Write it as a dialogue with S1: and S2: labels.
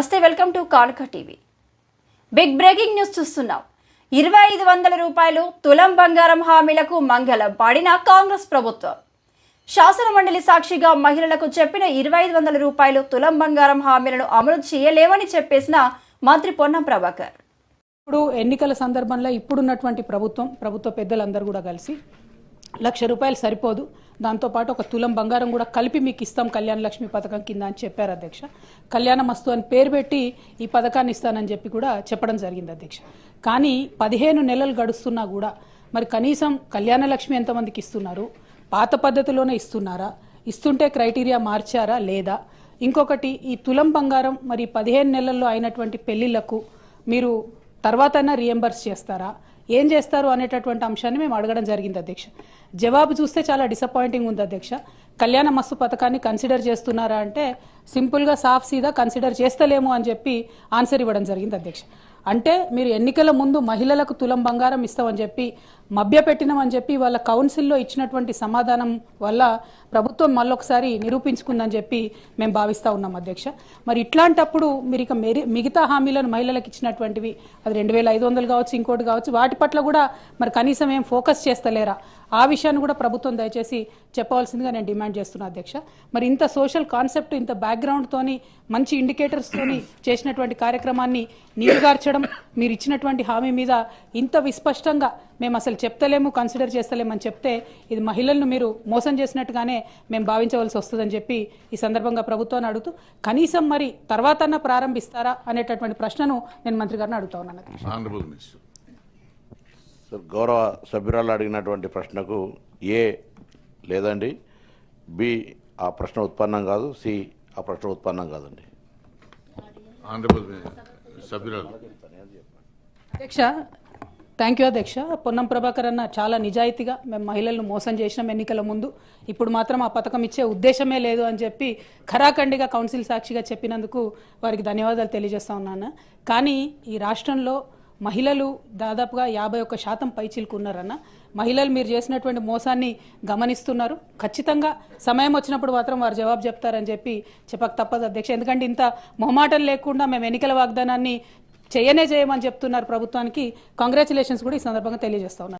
S1: నమస్తే, welcome to కానుక TV. Big breaking news చూస్తున్నాం. 2500 రూపాయలు తులం బంగారం హామీలకు మంగళం పాడిన కాంగ్రెస్ ప్రభుత్వం. శాసన మండలి సాక్షిగా మహిళలకు చెప్పిన 2500 రూపాయలు తులం బంగారం హామీలను అమలు చేయలేమని చెప్పేసిన మంత్రి పొన్నం ప్రభాకర్.
S2: ఇప్పుడు ఎన్నికల సందర్భంలో ఇప్పుడున్నటువంటి ప్రభుత్వ పెద్దలందరూ కూడా కలిసి ₹1,00,000 సరిపోదు, దాంతోపాటు ఒక తులం బంగారం కూడా కలిపి మీకు ఇస్తాం కళ్యాణ లక్ష్మి పథకం కింద అని చెప్పారు అధ్యక్ష. కళ్యాణ మస్తు అని పేరు పెట్టి ఈ పథకాన్ని ఇస్తానని చెప్పి కూడా చెప్పడం జరిగింది అధ్యక్ష. కానీ 15 నెలలు గడుస్తున్నా కూడా మరి కనీసం కళ్యాణ లక్ష్మి ఎంతమందికి ఇస్తున్నారు, పాత పద్ధతిలోనే ఇస్తున్నారా, ఇస్తుంటే క్రైటీరియా మార్చారా లేదా, ఇంకొకటి ఈ తులం బంగారం మరి 15 నెలల్లో అయినటువంటి పెళ్లిళ్లకు మీరు తర్వాతైనా రీఎంబర్స్ చేస్తారా, ఏం చేస్తారు అనేటటువంటి అంశాన్ని మేము అడగడం జరిగింది అధ్యక్ష. జవాబు చూస్తే చాలా డిసప్పాయింటింగ్ ఉంది అధ్యక్ష. కళ్యాణ మస్తు పథకాన్ని కన్సిడర్ చేస్తున్నారా అంటే సింపుల్గా సాఫ్ సీదా కన్సిడర్ చేస్తలేము అని చెప్పి ఆన్సర్ ఇవ్వడం జరిగింది అధ్యక్ష. అంటే మీరు ఎన్నికల ముందు మహిళలకు తులం బంగారం ఇస్తామని చెప్పి మభ్యపెట్టినామని చెప్పి వాళ్ళ కౌన్సిల్లో ఇచ్చినటువంటి సమాధానం వల్ల ప్రభుత్వం మళ్ళొకసారి నిరూపించుకుందని చెప్పి మేము భావిస్తూ ఉన్నాం అధ్యక్ష. మరి ఇట్లాంటప్పుడు మీరు ఇక మిగతా హామీలను మహిళలకు ఇచ్చినటువంటివి అది 2500 కావచ్చు, ఇంకోటి కావచ్చు, వాటి పట్ల కూడా మరి కనీసం ఏం ఫోకస్ చేస్తలేరా, ఆ విషయాన్ని కూడా ప్రభుత్వం దయచేసి చెప్పవలసిందిగా నేను డిమాండ్ చేస్తున్నా అధ్యక్ష. మరి ఇంత సోషల్ కాన్సెప్ట్, ఇంత బ్యాక్గ్రౌండ్తోని మంచి ఇండికేటర్స్తోని చేసినటువంటి కార్యక్రమాన్ని నీరుగార్చడం, మీరు ఇచ్చినటువంటి హామీ మీద ఇంత విస్పష్టంగా మేము అసలు చెప్తలేము, కన్సిడర్ చేస్తలేమని చెప్తే ఇది మహిళలను మీరు మోసం చేసినట్టుగానే మేము భావించవలసి వస్తుందని చెప్పి ఈ సందర్భంగా ప్రభుత్వాన్ని అడుగుతూ కనీసం మరి తర్వాతన్నా ప్రారంభిస్తారా అనేటటువంటి ప్రశ్నను నేను మంత్రి గారిని అడుగుతా ఉన్నాను.
S3: సార్, గౌరవ సభ్యురాలు అడిగినటువంటి ప్రశ్నకు ఏ లేదండి, బి ఆ ప్రశ్న ఉత్పన్నం కాదు, సి ఆ ప్రశ్న ఉత్పన్నం కాదండి.
S2: అధ్యక్ష, థ్యాంక్ యూ అధ్యక్ష. పొన్నం ప్రభాకర్ అన్న చాలా నిజాయితీగా మేము మహిళలను మోసం చేసినాం ఎన్నికల ముందు, ఇప్పుడు మాత్రం ఆ పథకం ఇచ్చే ఉద్దేశమే లేదు అని చెప్పి ఖరాఖండిగా కౌన్సిల్ సాక్షిగా చెప్పినందుకు వారికి ధన్యవాదాలు తెలియజేస్తా ఉన్నాను. కానీ ఈ రాష్ట్రంలో మహిళలు దాదాపుగా 51% పైచిలకు ఉన్నారన్న. మహిళలు మీరు చేసినటువంటి మోసాన్ని గమనిస్తున్నారు. ఖచ్చితంగా సమయం వచ్చినప్పుడు మాత్రం వారు జవాబు చెప్తారని చెప్పి చెప్పక తప్పదు అధ్యక్ష. ఎందుకంటే ఇంత మొహమాటం లేకుండా మేము ఎన్నికల వాగ్దానాన్ని చేయమని చెప్తున్నారు ప్రభుత్వానికి. కంగ్రాచులేషన్స్ కూడా ఈ సందర్భంగా తెలియజేస్తా ఉన్నారు.